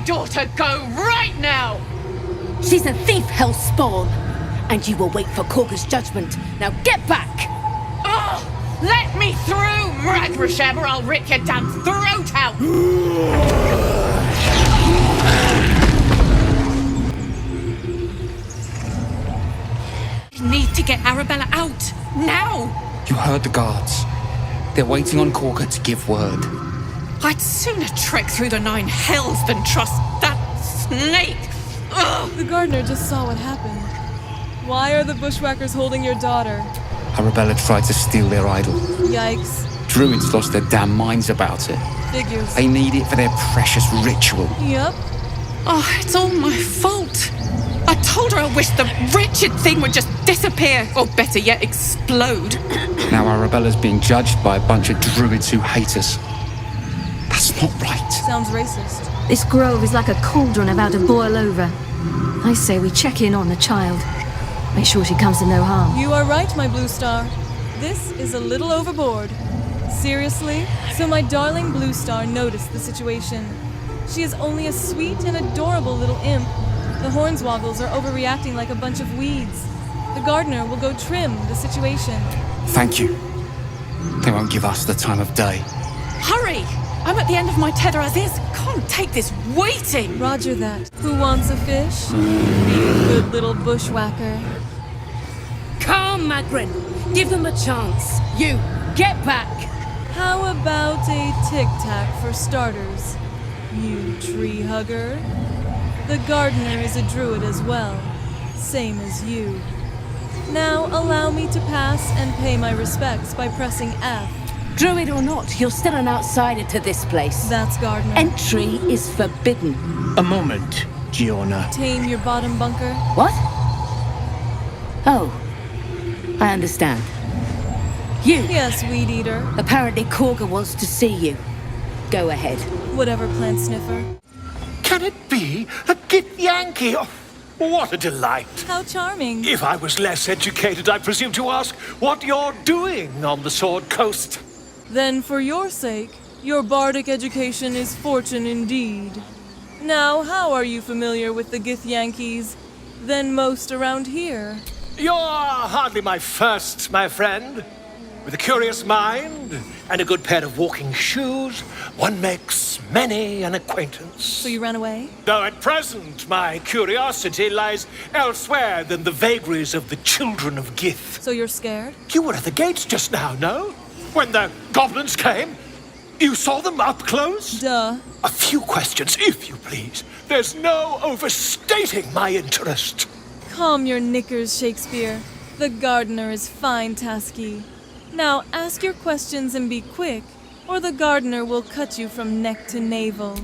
daughter go right now! She's a thief, hellspawn! And you will wait for Korga's judgment. Now get back! Oh, let me through, Mragrasham, or I'll rip your damn throat out! We need to get Arabella out, now! You heard the guards. They're waiting on Korga to give word. I'd sooner trek through the 9 hells than trust that snake! Ugh. The gardener just saw what happened. Why are the bushwhackers holding your daughter? Arabella tried to steal their idol. Yikes. Druids lost their damn minds about it. Figures. They need it for their precious ritual. Yep. Oh, it's all my fault. I told her I wished the wretched thing would just disappear, or better yet, explode. Now Arabella's being judged by a bunch of druids who hate us. That's not right. Sounds racist. This grove is like a cauldron about to boil over. I say we check in on the child. Make sure she comes to no harm. You are right, my Blue Star. This is a little overboard. Seriously? So my darling Blue Star noticed the situation. She is only a sweet and adorable little imp. The hornswoggles are overreacting like a bunch of weeds. The gardener will go trim the situation. Thank you. They won't give us the time of day. Hurry! I'm at the end of my tether as is. Can't take this waiting. Roger that. Who wants a fish? Be a good little bushwhacker. Calm, Magrin. Give them a chance. You, get back! How about a tic-tac for starters, you tree hugger? The gardener is a druid as well, same as you. Now allow me to pass and pay my respects by pressing F. Druid or not, you're still an outsider to this place. That's gardener. Entry is forbidden. A moment, Giona. Tame your bottom bunker. What? Oh, I understand. You. Yes, weed eater. Apparently Korga wants to see you. Go ahead. Whatever, plant sniffer. Can it be a Git Yankee? Oh, what a delight. How charming. If I was less educated, I presume to ask what you're doing on the Sword Coast. Then for your sake, your bardic education is fortune indeed. Now, how are you familiar with the Gith Yankees than most around here? You're hardly my first, my friend. With a curious mind and a good pair of walking shoes, one makes many an acquaintance. So you ran away? Though at present my curiosity lies elsewhere than the vagaries of the children of Gith. So you're scared? You were at the gates just now, no? When the goblins came? You saw them up close? Duh. A few questions, if you please. There's no overstating my interest. Calm your knickers, Shakespeare. The gardener is fine tasky. Now ask your questions and be quick, or the gardener will cut you from neck to navel.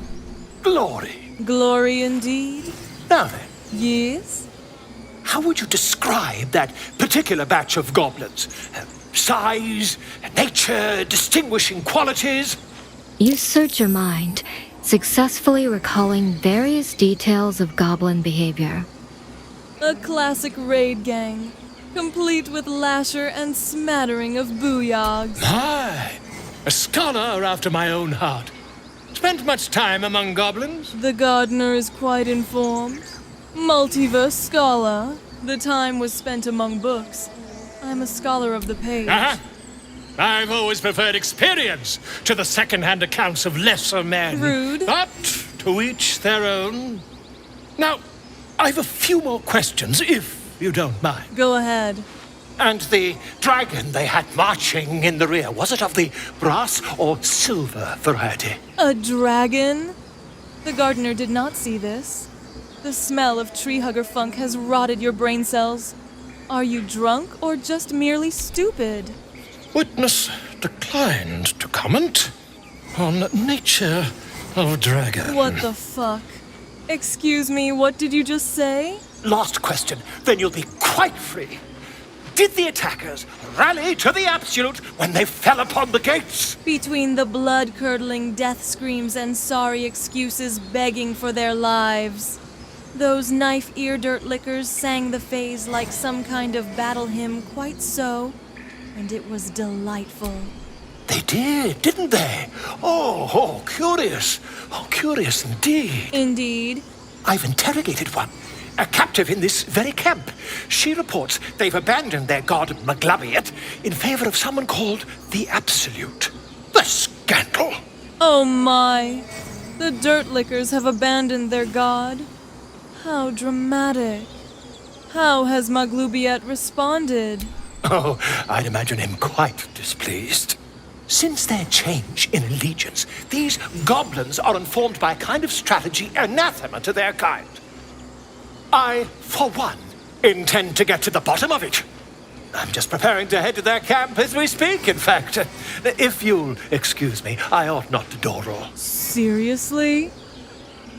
Glory. Glory indeed. Now then, Yes? how would you describe that particular batch of goblins? Size, nature, distinguishing qualities? You search your mind, successfully recalling various details of goblin behavior. A classic raid gang, complete with lasher and smattering of booyogs. Aye, a scholar after my own heart. Spent much time among goblins? The gardener is quite informed. Multiverse scholar. The time was spent among books. I'm a scholar of the page. Uh-huh. I've always preferred experience to the second-hand accounts of lesser men. Rude. But to each their own. Now, I've a few more questions, if you don't mind. Go ahead. And the dragon they had marching in the rear, was it of the brass or silver variety? A dragon? The gardener did not see this. The smell of tree hugger funk has rotted your brain cells. Are you drunk or just merely stupid? Witness declined to comment on nature of dragon. What the fuck? Excuse me, what did you just say? Last question, then you'll be quite free. Did the attackers rally to the absolute when they fell upon the gates? Between the blood-curdling death screams and sorry excuses begging for their lives. Those knife-ear dirt lickers sang the phase like some kind of battle hymn, quite so, and it was delightful. They did, didn't they? Oh, curious. Oh, curious indeed. Indeed. I've interrogated one, a captive in this very camp. She reports they've abandoned their god Maglabiet in favor of someone called the Absolute. The scandal! Oh my. The Dirtlickers have abandoned their god. How dramatic. How has Maglubiet responded? Oh, I'd imagine him quite displeased. Since their change in allegiance, these goblins are informed by a kind of strategy anathema to their kind. I, for one, intend to get to the bottom of it. I'm just preparing to head to their camp as we speak, in fact. If you'll excuse me, I ought not to dawdle. Seriously?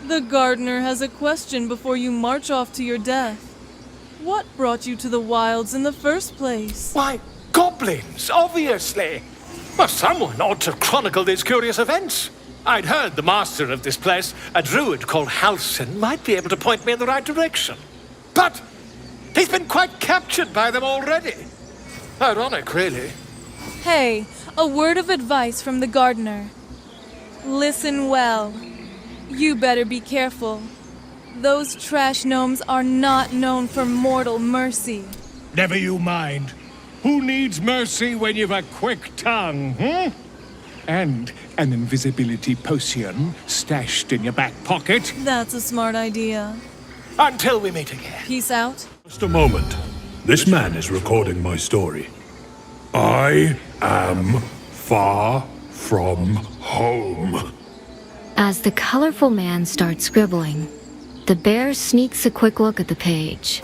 The gardener has a question before you march off to your death. What brought you to the wilds in the first place? Why, goblins, obviously. Well, someone ought to chronicle these curious events. I'd heard the master of this place, a druid called Halsin, might be able to point me in the right direction. But he's been quite captured by them already. Ironic, really. Hey, a word of advice from the gardener. Listen well. You better be careful. Those trash gnomes are not known for mortal mercy. Never you mind. Who needs mercy when you've a quick tongue, And an invisibility potion stashed in your back pocket. That's a smart idea. Until we meet again. Peace out. Just a moment. This man is recording my story. I am far from home. As the colorful man starts scribbling, the bear sneaks a quick look at the page.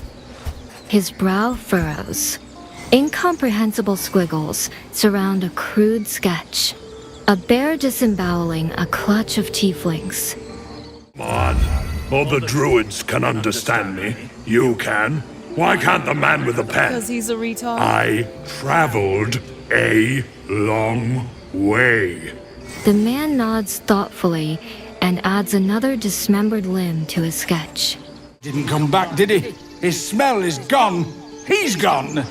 His brow furrows. Incomprehensible squiggles surround a crude sketch. A bear disemboweling a clutch of tieflings. Come on. All the druids can understand me. You can. Why can't the man with the pen? Because he's a retard. I traveled a long way. The man nods thoughtfully and adds another dismembered limb to his sketch. Didn't come back, did he? His smell is gone. He's gone.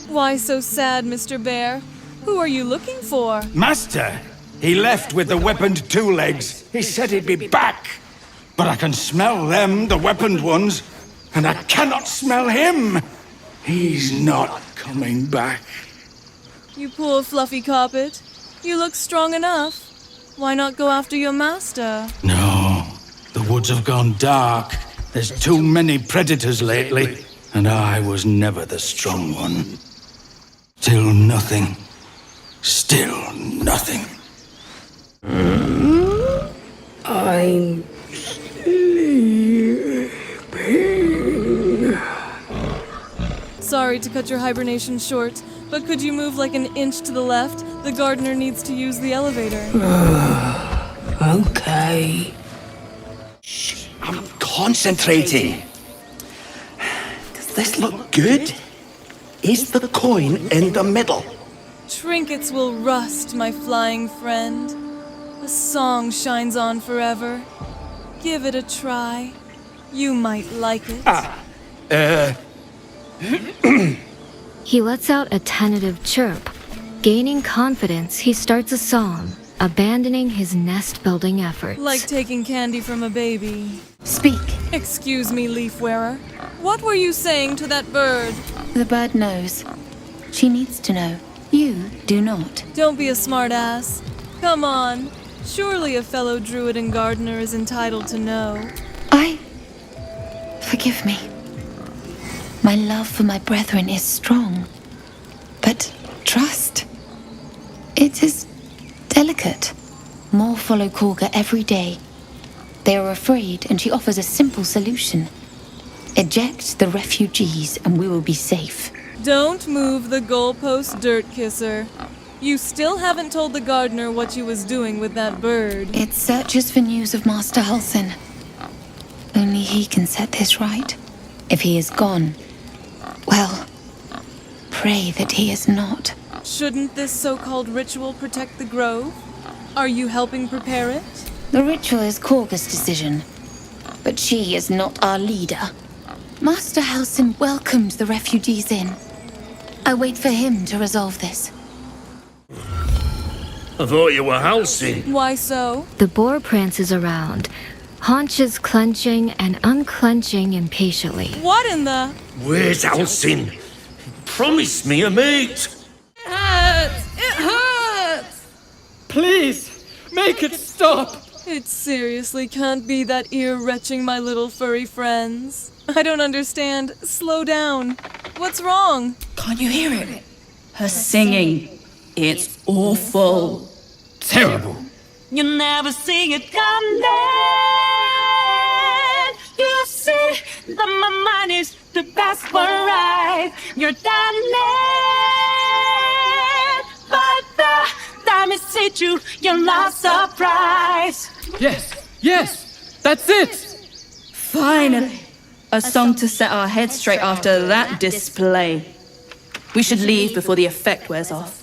Why so sad, Mr. Bear? Who are you looking for? Master, he left with the weaponed two legs. He said he'd be back. But I can smell them, the weaponed ones, and I cannot smell him. He's not coming back. You poor fluffy carpet. You look strong enough. Why not go after your master? No, the woods have gone dark. There's too many predators lately, and I was never the strong one. Still nothing. Still nothing. I'm sleeping. Sorry to cut your hibernation short, but could you move like an inch to the left? The gardener needs to use the elevator. Okay. Shh, I'm concentrating. Does this look good? Is the coin in the middle? Trinkets will rust, my flying friend. The song shines on forever. Give it a try. You might like it. He lets out a tentative chirp. Gaining confidence, he starts a song, abandoning his nest-building efforts. Like taking candy from a baby. Speak. Excuse me, leaf wearer. What were you saying to that bird? The bird knows. She needs to know. You do not. Don't be a smart-ass. Come on. Surely a fellow druid and gardener is entitled to know. Forgive me. My love for my brethren is strong. But trust. It is delicate. More follow Korga every day. They are afraid, and she offers a simple solution. Eject the refugees, and we will be safe. Don't move the goalpost, dirt kisser. You still haven't told the gardener what you was doing with that bird. It searches for news of Master Halsin. Only he can set this right. If he is gone, well, pray that he is not. Shouldn't this so-called ritual protect the grove? Are you helping prepare it? The ritual is Korga's decision, but she is not our leader. Master Halsin welcomed the refugees in. I wait for him to resolve this. I thought you were halsing. Why so? The boar prances around, haunches clenching and unclenching impatiently. What in the... Where's halsing? Promise me a mate. It hurts! It hurts! Please, make it stop! It seriously can't be that ear-retching, my little furry friends. I don't understand. Slow down. What's wrong? Can't you hear it? Her singing. It's awful. Terrible. You'll never see it coming. You see that my mind is the best for right. You're done. But the time is hit you, you're not surprised. Yes, that's it! Finally, a song to set our heads straight after that display. We should leave before the effect wears off.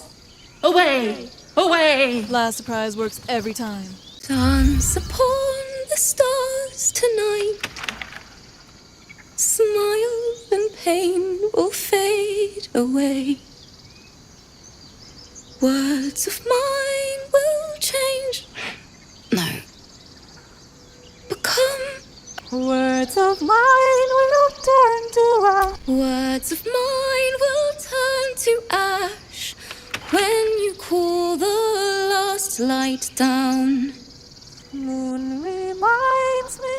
Away! Away! Last surprise works every time. Dance upon the stars tonight. Smile and pain will fade away. Words of mine will change. No. Become. Words of mine will turn to ash. Words of mine will turn to ash when you call the last light down. Moon reminds me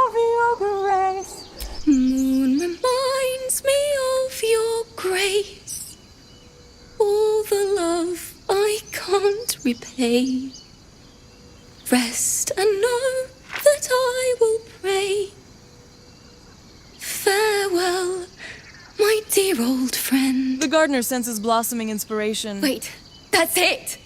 of your grace. Moon reminds me of your grace. All the love I can't repay. Rest and know that I will pray. Farewell, my dear old friend. The gardener senses blossoming inspiration. Wait, that's it!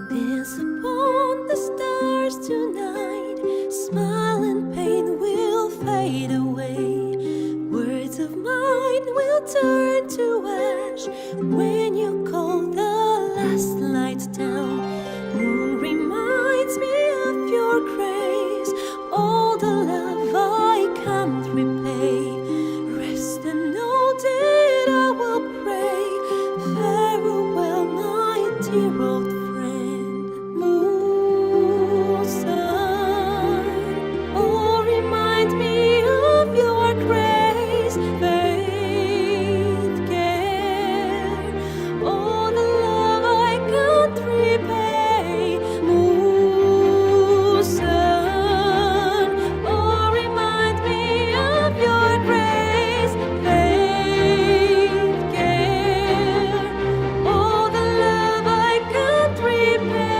Dance upon the stars tonight. Smile and pain will fade away. Words of mine will turn to ash when you call the last light down. Moon reminds me of your grace. All the love I can't repay. Rest and know that I will pray. Farewell, my dear old friend. Moon, sun, all remind me of your grace. Faith, care, all the love I can't repay. Moon, sun, all remind me of your grace. Faith, care, all the love I can't repay.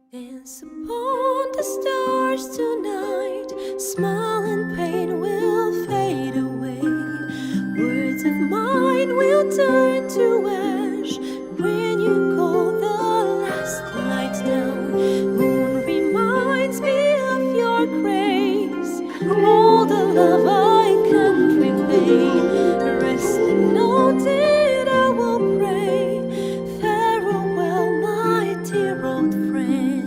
Dance upon the stars tonight. Smile and pain will fade away. Words of mine will turn to ash when you call the last light down. Moon reminds me of your grace. All the love I can't repay. Rest and know that I will pray. Farewell, my dear old friend.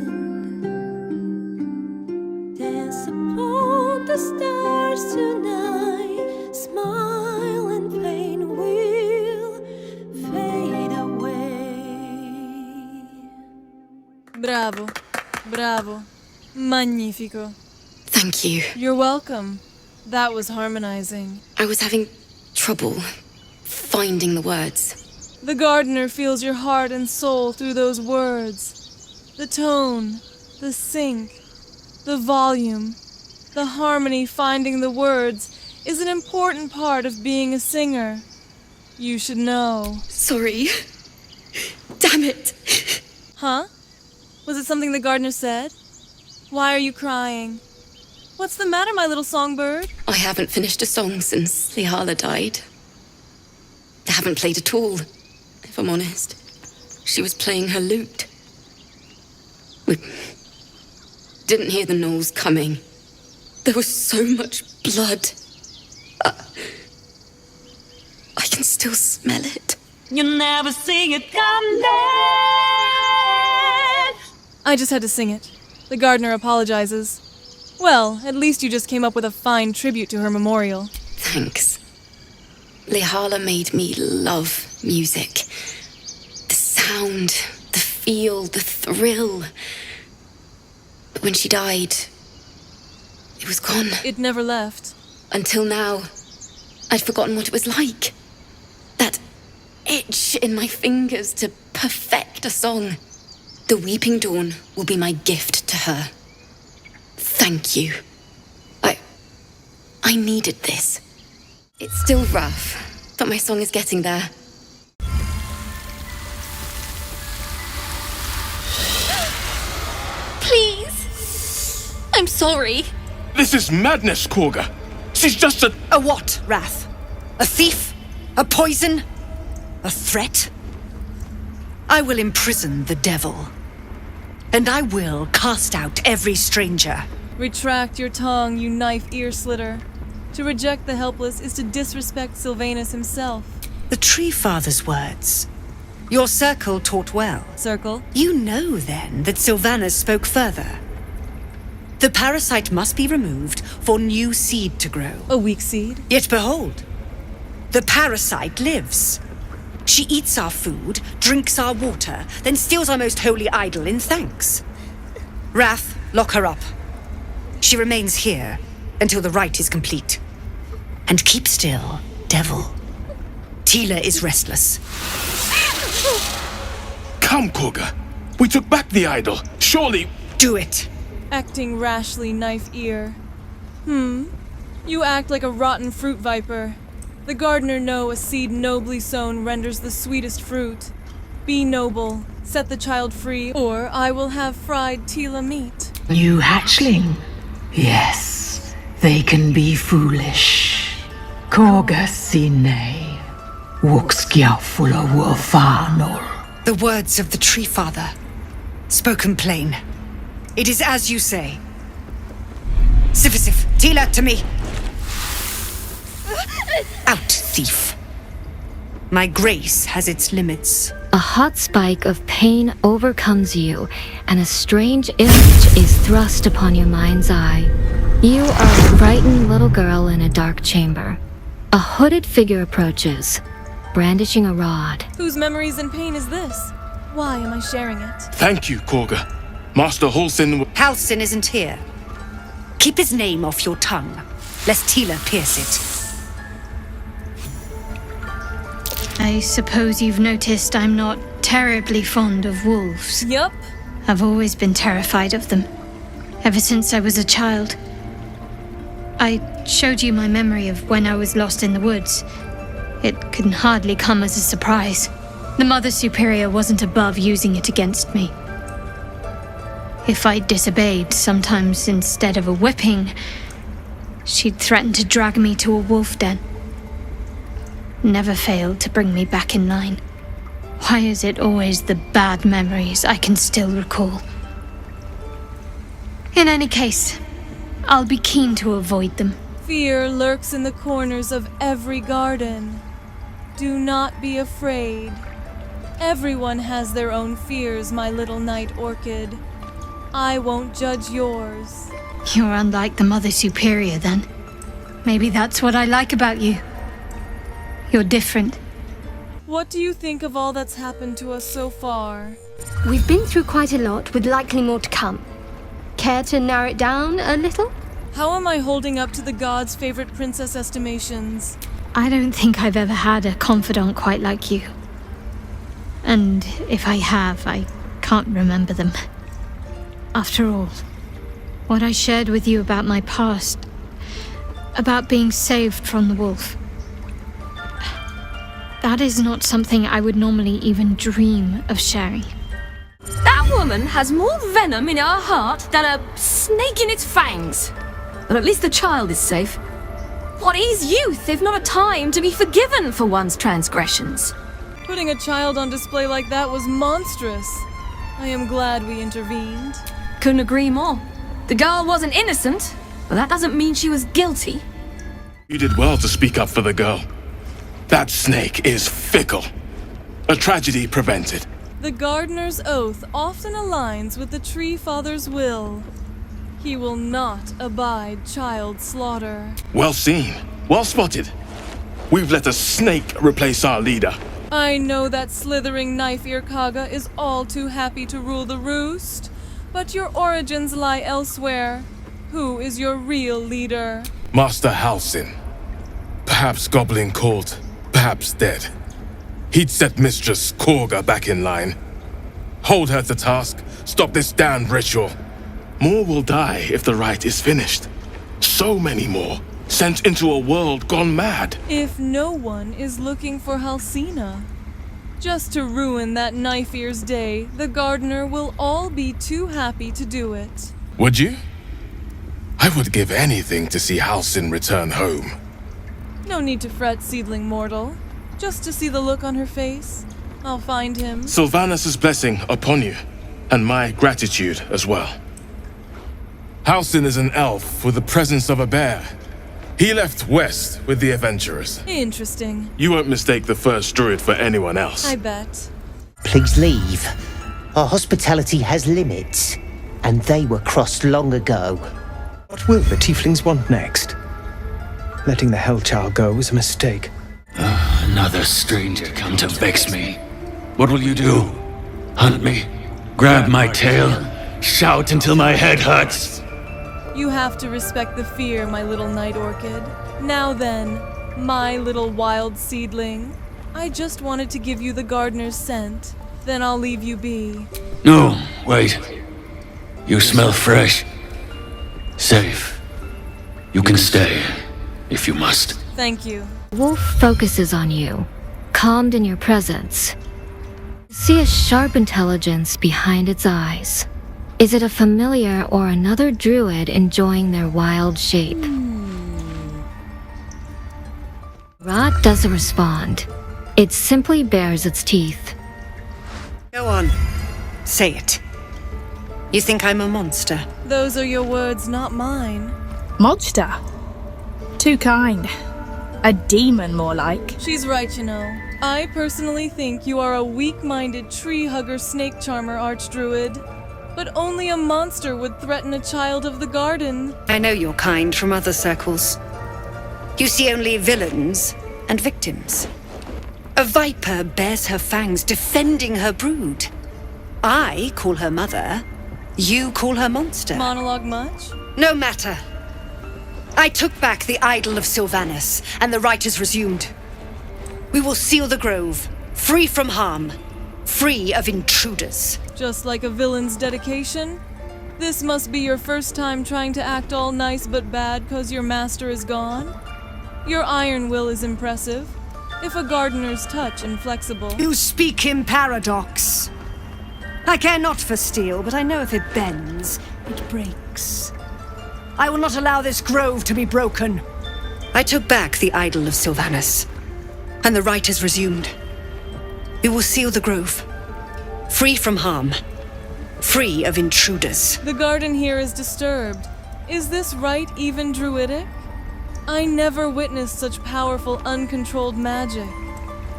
Dance upon the stars tonight. Smile and pain will fade away. Bravo. Bravo. Magnifico. Thank you. You're welcome. That was harmonizing. I was having trouble finding the words. The gardener feels your heart and soul through those words. The tone, the sync, the volume, the harmony finding the words is an important part of being a singer. You should know. Sorry. Damn it. Huh? Was it something the gardener said? Why are you crying? What's the matter, my little songbird? I haven't finished a song since Lihala died. I haven't played at all, if I'm honest. She was playing her lute. We didn't hear the gnolls coming. There was so much blood. I can still smell it. You'll never see it come back. I just had to sing it. The gardener apologizes. Well, at least you just came up with a fine tribute to her memorial. Thanks. Lihala made me love music. The sound, the feel, the thrill. But when she died, it was gone. It never left. Until now, I'd forgotten what it was like. That itch in my fingers to perfect a song. The Weeping Dawn will be my gift to her. Thank you. I needed this. It's still rough, but my song is getting there. Please. I'm sorry. This is madness, Korga. She's just a... A what, Wrath? A thief? A poison? A threat? I will imprison the devil. And I will cast out every stranger. Retract your tongue, you knife ear slitter. To reject the helpless is to disrespect Sylvanus himself. The Tree Father's words. Your circle taught well. Circle? You know, then, that Sylvanus spoke further. The parasite must be removed for new seed to grow. A weak seed? Yet behold, the parasite lives. She eats our food, drinks our water, then steals our most holy idol in thanks. Wrath, lock her up. She remains here until the rite is complete. And keep still, devil. Tila is restless. Come, Korga. We took back the idol. Surely... Do it. Acting rashly, knife ear. You act like a rotten fruit viper. The gardener know a seed nobly sown renders the sweetest fruit. Be noble, set the child free, or I will have fried Tila meat. New hatchling? Yes, they can be foolish. Korga sine, wuxkiafula wafanol. The words of the Tree Father, spoken plain. It is as you say. Sifisif, Tila to me. Out, thief. My grace has its limits. A hot spike of pain overcomes you, and a strange image is thrust upon your mind's eye. You are a frightened little girl in a dark chamber. A hooded figure approaches, brandishing a rod. Whose memories and pain is this? Why am I sharing it? Thank you, Korga. Master Halsin... Halsin isn't here. Keep his name off your tongue, lest Tila pierce it. I suppose you've noticed I'm not terribly fond of wolves. Yup. I've always been terrified of them, ever since I was a child. I showed you my memory of when I was lost in the woods. It can hardly come as a surprise. The Mother Superior wasn't above using it against me. If I disobeyed, sometimes instead of a whipping, she'd threaten to drag me to a wolf den. Never failed to bring me back in line. Why is it always the bad memories I can still recall? In any case, I'll be keen to avoid them. Fear lurks in the corners of every garden. Do not be afraid. Everyone has their own fears, my little night orchid. I won't judge yours. You're unlike the Mother Superior, then. Maybe that's what I like about you. You're different. What do you think of all that's happened to us so far? We've been through quite a lot, with likely more to come. Care to narrow it down a little? How am I holding up to the gods' favorite princess estimations? I don't think I've ever had a confidant quite like you. And if I have, I can't remember them. After all, what I shared with you about my past, about being saved from the wolf, that is not something I would normally even dream of sharing. That woman has more venom in her heart than a snake in its fangs. But at least the child is safe. What is youth if not a time to be forgiven for one's transgressions? Putting a child on display like that was monstrous. I am glad we intervened. Couldn't agree more. The girl wasn't innocent, but that doesn't mean she was guilty. You did well to speak up for the girl. That snake is fickle. A tragedy prevented. The gardener's oath often aligns with the Tree Father's will. He will not abide child slaughter. Well seen. Well spotted. We've let a snake replace our leader. I know that slithering knife-ear Kaga is all too happy to rule the roost, but your origins lie elsewhere. Who is your real leader? Master Halsin. Perhaps goblin caught, perhaps dead. He'd set Mistress Korga back in line. Hold her to task, stop this damned ritual. More will die if the rite is finished. So many more, sent into a world gone mad. If no one is looking for Halsina. Just to ruin that knife-ear's day, the gardener will all be too happy to do it. Would you? I would give anything to see Halsin return home. No need to fret, seedling mortal. Just to see the look on her face. I'll find him. Sylvanus' blessing upon you, and my gratitude as well. Halsin is an elf with the presence of a bear. He left west with the adventurers. Interesting. You won't mistake the first druid for anyone else. I bet. Please leave. Our hospitality has limits, and they were crossed long ago. What will the tieflings want next? Letting the Hellchild go was a mistake. Another stranger come to vex me. What will you do? Hunt me? Grab my tail? Shout until my head hurts? You have to respect the fear, my little night orchid. Now then, my little wild seedling. I just wanted to give you the gardener's scent. Then I'll leave you be. No, wait. You smell fresh. Safe. You can stay, if you must. Thank you. Wolf focuses on you, calmed in your presence. See a sharp intelligence behind its eyes. Is it a familiar or another druid enjoying their wild shape? Rot doesn't respond. It simply bares its teeth. Go on. Say it. You think I'm a monster? Those are your words, not mine. Monster? Too kind. A demon, more like. She's right, you know. I personally think you are a weak-minded tree-hugger snake charmer archdruid. But only a monster would threaten a child of the garden. I know your kind from other circles. You see only villains and victims. A viper bears her fangs defending her brood. I call her mother. You call her monster. Monologue much? No matter. I took back the idol of Sylvanus, and the rite is resumed. We will seal the grove, free from harm, free of intruders. Just like a villain's dedication? This must be your first time trying to act all nice but bad cause your master is gone? Your iron will is impressive, if a gardener's touch inflexible. You speak in paradox. I care not for steel, but I know if it bends, it breaks. I will not allow this grove to be broken. I took back the idol of Sylvanus, and the rite is resumed. We will seal the grove, free from harm, free of intruders. The garden here is disturbed. Is this rite even druidic? I never witnessed such powerful, uncontrolled magic.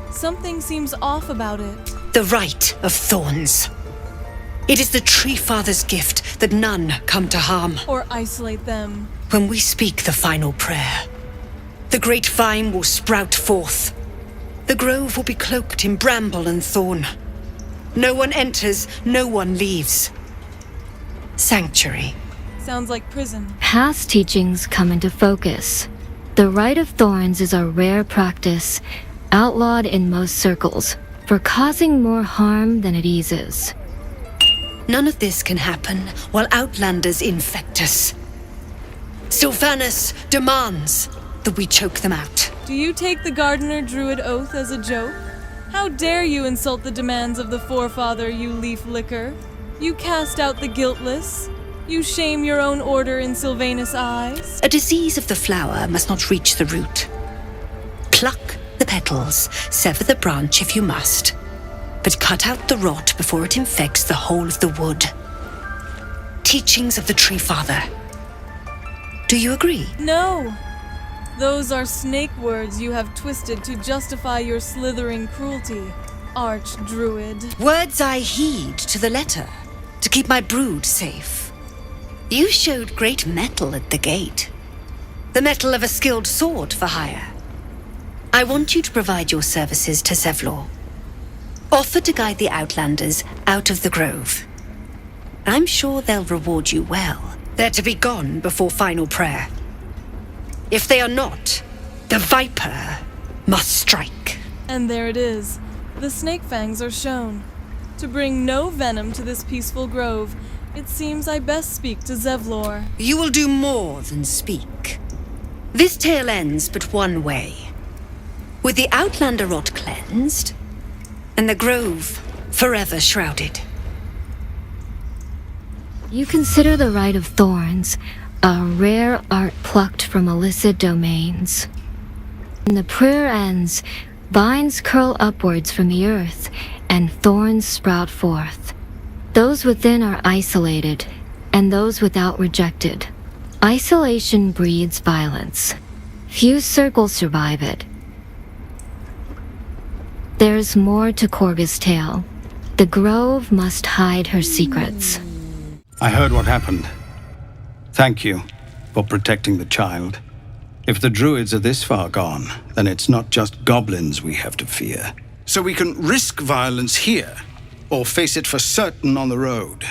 Something seems off about it. The rite of thorns. It is the Tree Father's gift that none come to harm. Or isolate them. When we speak the final prayer, the great vine will sprout forth. The grove will be cloaked in bramble and thorn. No one enters, no one leaves. Sanctuary. Sounds like prison. Past teachings come into focus. The Rite of Thorns is a rare practice, outlawed in most circles, for causing more harm than it eases. None of this can happen while Outlanders infect us. Sylvanus demands that we choke them out. Do you take the Gardener Druid oath as a joke? How dare you insult the demands of the forefather, you leaf licker? You cast out the guiltless. You shame your own order in Sylvanus' eyes. A disease of the flower must not reach the root. Pluck the petals, sever the branch if you must, but cut out the rot before it infects the whole of the wood. Teachings of the Tree Father. Do you agree? No. Those are snake words you have twisted to justify your slithering cruelty, Archdruid. Words I heed to the letter, to keep my brood safe. You showed great mettle at the gate. The mettle of a skilled sword for hire. I want you to provide your services to Zevlor. Offer to guide the Outlanders out of the grove. I'm sure they'll reward you well. They're to be gone before final prayer. If they are not, the Viper must strike. And there it is. The snake fangs are shown. To bring no venom to this peaceful grove, it seems I best speak to Zevlor. You will do more than speak. This tale ends but one way. With the Outlander rot cleansed, and the grove forever shrouded. You consider the Rite of Thorns a rare art plucked from illicit domains. When the prayer ends, vines curl upwards from the earth, and thorns sprout forth. Those within are isolated, and those without rejected. Isolation breeds violence. Few circles survive it. There's more to Korga's tale. The grove must hide her secrets. I heard what happened. Thank you for protecting the child. If the druids are this far gone, then it's not just goblins we have to fear. So we can risk violence here, or face it for certain on the road.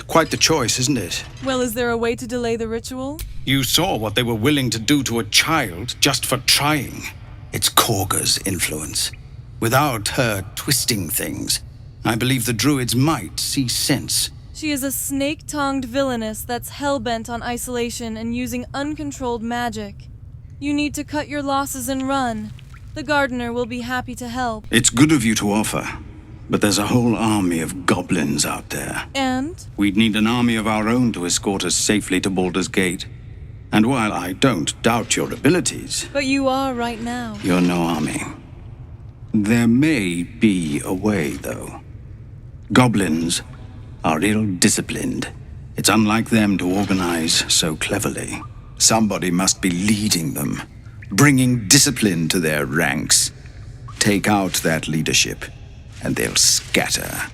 Quite the choice, isn't it? Well, is there a way to delay the ritual? You saw what they were willing to do to a child just for trying. It's Korga's influence. Without her twisting things, I believe the druids might see sense. She is a snake-tongued villainess that's hell-bent on isolation and using uncontrolled magic. You need to cut your losses and run. The gardener will be happy to help. It's good of you to offer, but there's a whole army of goblins out there. And? We'd need an army of our own to escort us safely to Baldur's Gate. And while I don't doubt your abilities... But you are right now. You're no army. There may be a way, though. Goblins are ill-disciplined. It's unlike them to organize so cleverly. Somebody must be leading them, bringing discipline to their ranks. Take out that leadership, and they'll scatter.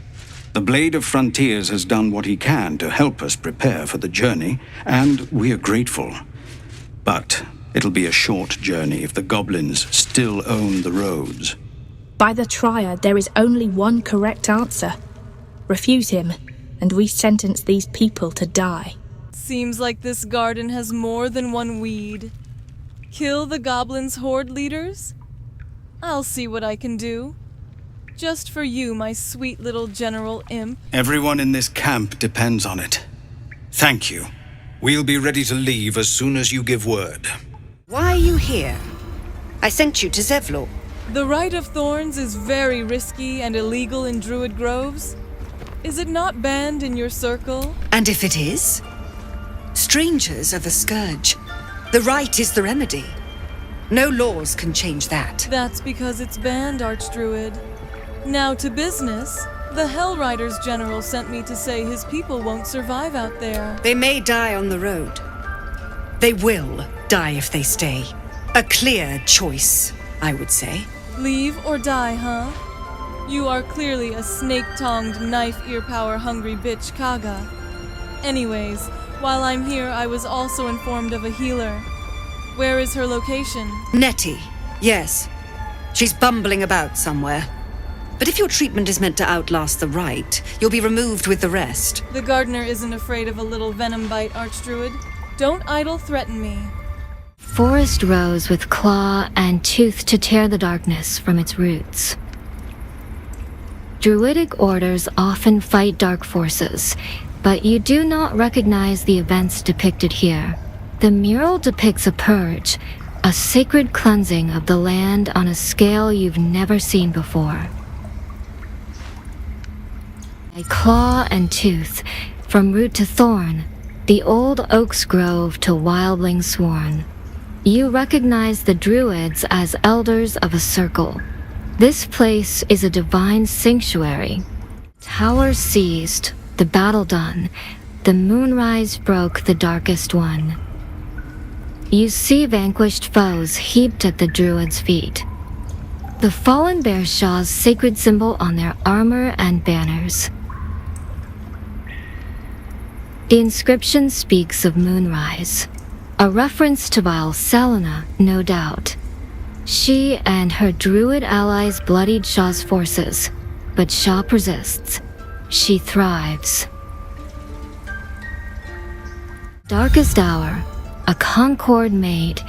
The Blade of Frontiers has done what he can to help us prepare for the journey, and we are grateful. But it'll be a short journey if the goblins still own the roads. By the Triad, there is only one correct answer. Refuse him, and we sentence these people to die. Seems like this garden has more than one weed. Kill the goblins' horde leaders? I'll see what I can do. Just for you, my sweet little General Imp. Everyone in this camp depends on it. Thank you. We'll be ready to leave as soon as you give word. Why are you here? I sent you to Zevlor. The Rite of Thorns is very risky and illegal in Druid groves. Is it not banned in your circle? And if it is? Strangers are the scourge. The rite is the remedy. No laws can change that. That's because it's banned, Archdruid. Now to business. The Hellriders General sent me to say his people won't survive out there. They may die on the road. They will die if they stay. A clear choice, I would say. Leave or die, huh? You are clearly a snake-tongued, knife-ear-power-hungry bitch, Kaga. Anyways, while I'm here, I was also informed of a healer. Where is her location? Nettie, yes. She's bumbling about somewhere. But if your treatment is meant to outlast the rite, you'll be removed with the rest. The gardener isn't afraid of a little venom bite, Archdruid. Don't idle threaten me. Forest rose with claw and tooth to tear the darkness from its roots. druidic orders often fight dark forces, but you do not recognize the events depicted here. The mural depicts a purge, a sacred cleansing of the land on a scale you've never seen before. By claw and tooth, from root to thorn, the old oak's grove to wildling sworn. You recognize the druids as elders of a circle. This place is a divine sanctuary. Towers seized, the battle done, the moonrise broke the darkest one. You see vanquished foes heaped at the druids' feet. The fallen bear shaw's sacred symbol on their armor and banners. The inscription speaks of moonrise, a reference to Vile Selena, no doubt. She and her druid allies bloodied Shaw's forces, but Shaw persists. She thrives. Darkest hour, a concord made,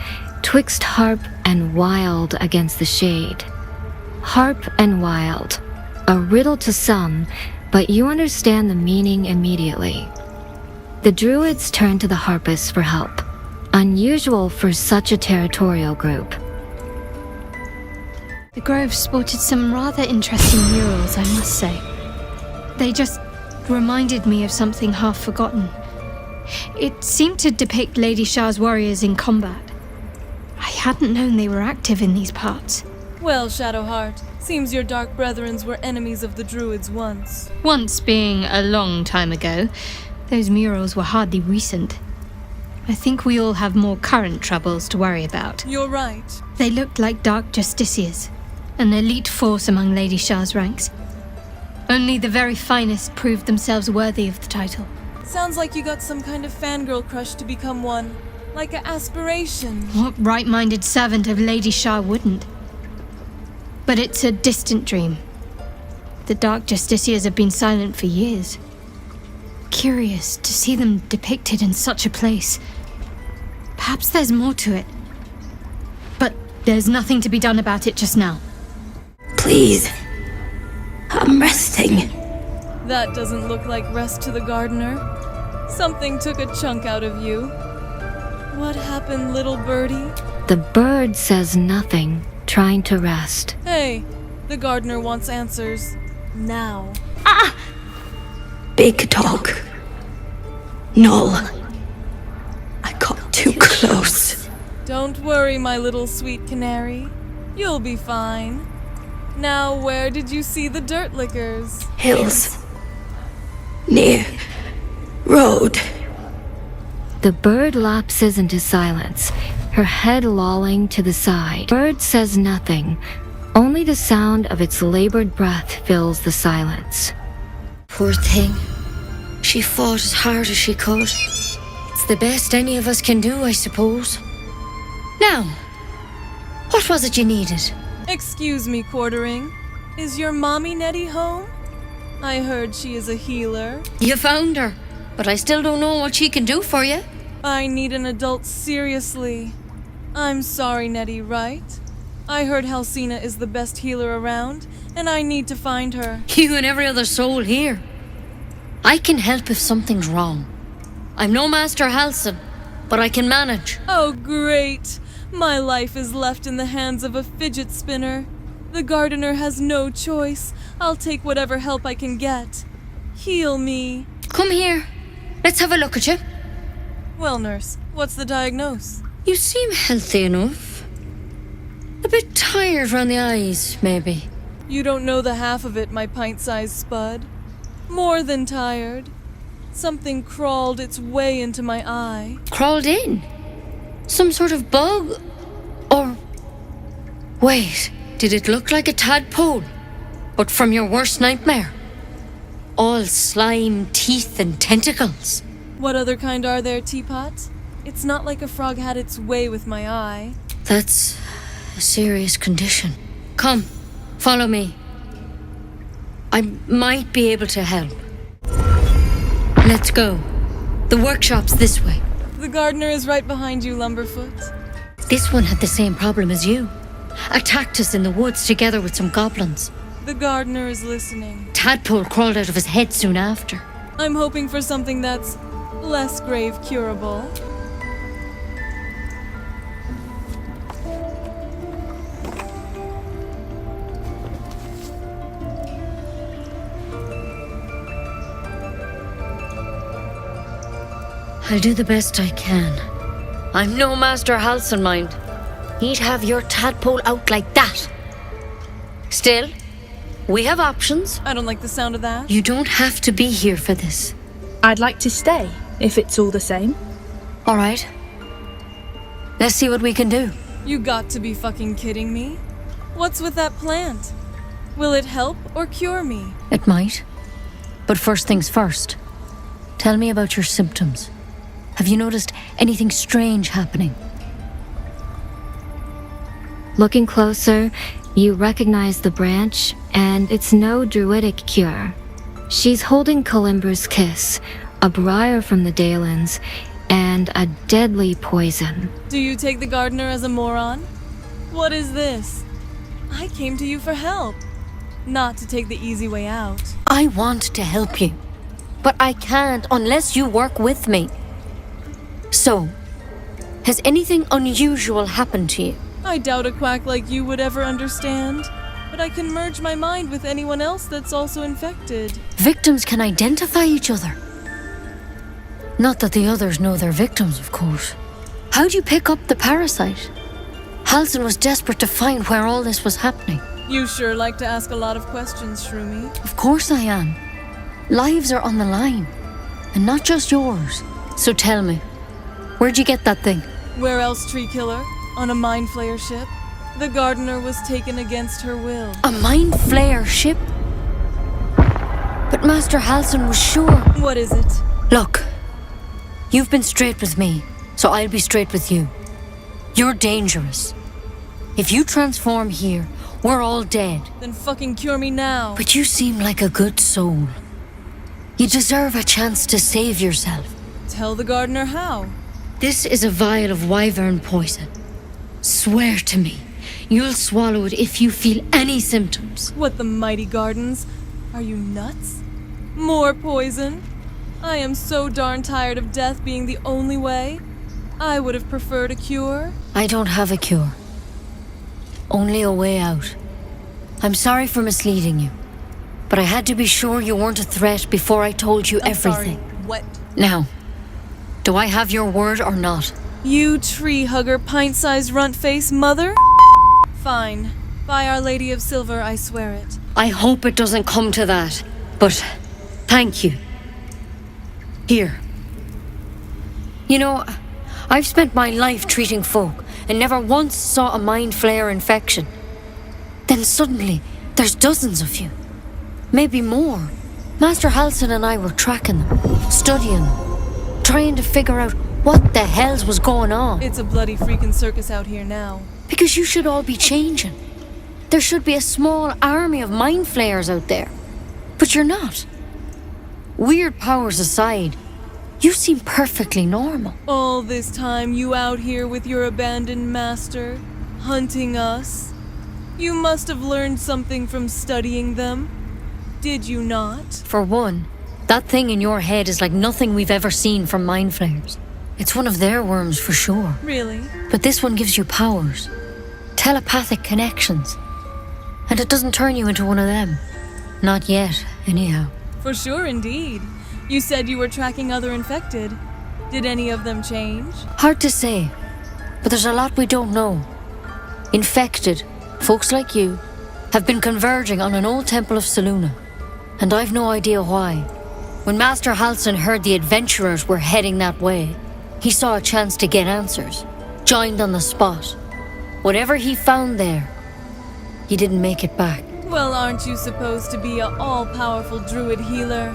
twixt harp and wild against the shade. Harp and wild, a riddle to some, but you understand the meaning immediately. The druids turn to the harpists for help, unusual for such a territorial group. The grove sported some rather interesting murals, I must say. They just reminded me of something half forgotten. It seemed to depict Lady Shah's warriors in combat. I hadn't known they were active in these parts. Well, Shadowheart, seems your dark brethrens were enemies of the druids once. Once being a long time ago, those murals were hardly recent. I think we all have more current troubles to worry about. You're right. They looked like dark justiciars, an elite force among Lady Shah's ranks. Only the very finest proved themselves worthy of the title. Sounds like you got some kind of fangirl crush to become one. Like an aspiration. What right-minded servant of Lady Shah wouldn't? But it's a distant dream. The dark justiciars have been silent for years. Curious to see them depicted in such a place. Perhaps there's more to it. But there's nothing to be done about it just now. Please. I'm resting. That doesn't look like rest to the gardener. Something took a chunk out of you. What happened, little birdie? The bird says nothing, trying to rest. Hey, the gardener wants answers. Now. Ah! Big dog. Null. I got too close. Don't worry, my little sweet canary. You'll be fine. Now, where did you see the dirt lickers? Hills. Near. Road. The bird lapses into silence, her head lolling to the side. Bird says nothing. Only the sound of its labored breath fills the silence. Poor thing. She fought as hard as she could. It's the best any of us can do, I suppose. Now, what was it you needed? Excuse me, Quartering. Is your mommy Nettie home? I heard she is a healer. You found her, but I still don't know what she can do for you. I need an adult seriously. I'm sorry, Nettie, right? I heard Halcina is the best healer around, and I need to find her. You and every other soul here. I can help if something's wrong. I'm no Master Halcyon, but I can manage. Oh, great! My life is left in the hands of a fidget spinner. The gardener has no choice. I'll take whatever help I can get. Heal me. Come here. Let's have a look at you. Well, nurse, what's the diagnose? You seem healthy enough. A bit tired round the eyes, maybe. You don't know the half of it, my pint-sized spud. More than tired. Something crawled its way into my eye. Crawled in? Some sort of bug? Or... Wait, did it look like a tadpole? But from your worst nightmare? All slime, teeth, and tentacles. What other kind are there, Teapot? It's not like a frog had its way with my eye. That's a serious condition. Come, follow me. I might be able to help. Let's go. The workshop's this way. The gardener is right behind you, Lumberfoot. This one had the same problem as you. Attacked us in the woods together with some goblins. The gardener is listening. Tadpole crawled out of his head soon after. I'm hoping for something that's less grave curable. I'll do the best I can. I'm no Master Halcyon, mind. He'd have your tadpole out like that. Still, we have options. I don't like the sound of that. You don't have to be here for this. I'd like to stay, if it's all the same. All right. Let's see what we can do. You got to be fucking kidding me. What's with that plant? Will it help or cure me? It might. But first things first. Tell me about your symptoms. Have you noticed anything strange happening? Looking closer, you recognize the branch, and it's no druidic cure. She's holding Kalimbra's kiss, a briar from the Dalen's, and a deadly poison. Do you take the gardener as a moron? What is this? I came to you for help, not to take the easy way out. I want to help you, but I can't unless you work with me. So, has anything unusual happened to you? I doubt a quack like you would ever understand, but I can merge my mind with anyone else that's also infected. Victims can identify each other. Not that the others know they're victims, of course. How'd you pick up the parasite? Halcyon was desperate to find where all this was happening. You sure like to ask a lot of questions, Shroomy. Of course I am. Lives are on the line, and not just yours. So tell me, where'd you get that thing? Where else, tree killer? On a mind flayer ship. The gardener was taken against her will. A mind flayer ship? But Master Halcyon was sure. What is it? Look, you've been straight with me, so I'll be straight with you. You're dangerous. If you transform here, we're all dead. Then fucking cure me now. But you seem like a good soul. You deserve a chance to save yourself. Tell the gardener how. This is a vial of wyvern poison. Swear to me, you'll swallow it if you feel any symptoms. What the mighty gardens? Are you nuts? More poison? I am so darn tired of death being the only way. I would have preferred a cure. I don't have a cure. Only a way out. I'm sorry for misleading you, but I had to be sure you weren't a threat before I told you everything. Sorry, what? Now, do I have your word or not? You tree hugger, pint-sized runt-face mother? Fine. By Our Lady of Silver, I swear it. I hope it doesn't come to that, but thank you. Here. You know, I've spent my life treating folk and never once saw a mind flayer infection. Then suddenly, there's dozens of you. Maybe more. Master Halcyon and I were tracking them, studying them, trying to figure out what the hells was going on. It's a bloody freaking circus out here now. Because you should all be changing. There should be a small army of mind flayers out there. But you're not. Weird powers aside, you seem perfectly normal. All this time you out here with your abandoned master, hunting us. You must have learned something from studying them. Did you not? For one, that thing in your head is like nothing we've ever seen from mind flayers. It's one of their worms for sure. Really? But this one gives you powers. Telepathic connections. And it doesn't turn you into one of them. Not yet, anyhow. For sure, indeed. You said you were tracking other infected. Did any of them change? Hard to say, but there's a lot we don't know. Infected, folks like you, have been converging on an old temple of Selûne, and I've no idea why. When Master Halcyon heard the adventurers were heading that way, he saw a chance to get answers, joined on the spot. Whatever he found there, he didn't make it back. Well, aren't you supposed to be an all-powerful druid healer?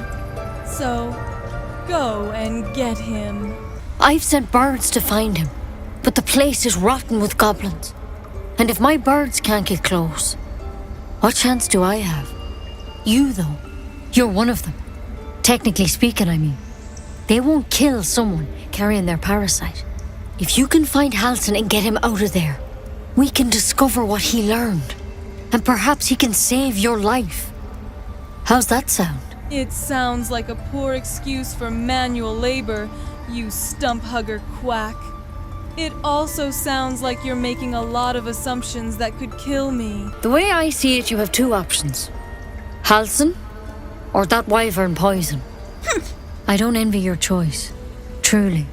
So, go and get him. I've sent birds to find him, but the place is rotten with goblins. And if my birds can't get close, what chance do I have? You, though, you're one of them. Technically speaking, I mean. They won't kill someone carrying their parasite. If you can find Halcyon and get him out of there, we can discover what he learned. and perhaps he can save your life. How's that sound? It sounds like a poor excuse for manual labor, you stump hugger quack. It also sounds like you're making a lot of assumptions that could kill me. The way I see it, you have two options. Halsin, or that wyvern poison. I don't envy your choice, truly.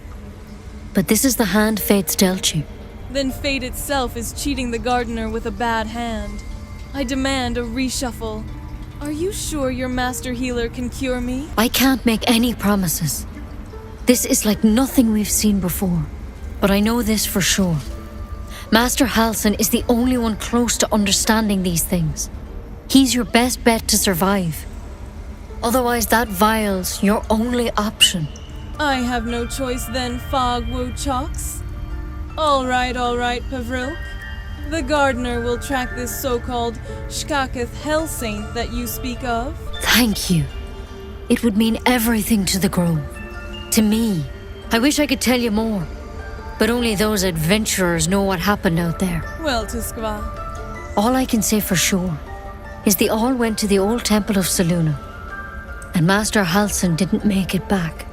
But this is the hand fate's dealt you. Then fate itself is cheating the gardener with a bad hand. I demand a reshuffle. Are you sure your master healer can cure me? I can't make any promises. This is like nothing we've seen before. But I know this for sure. Master Halsin is the only one close to understanding these things. He's your best bet to survive. Otherwise, that vial's your only option. I have no choice then, Fogwo-Chox. All right, Pavrilk. The gardener will track this so-called Shkaketh Hell Saint that you speak of. Thank you. It would mean everything to the Grove. To me. I wish I could tell you more. But only those adventurers know what happened out there. Well, Tuskva. All I can say for sure is they all went to the old temple of Selûne. And Master Halsin didn't make it back.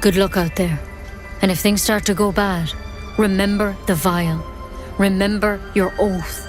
Good luck out there. And if things start to go bad, remember the vial. Remember your oath.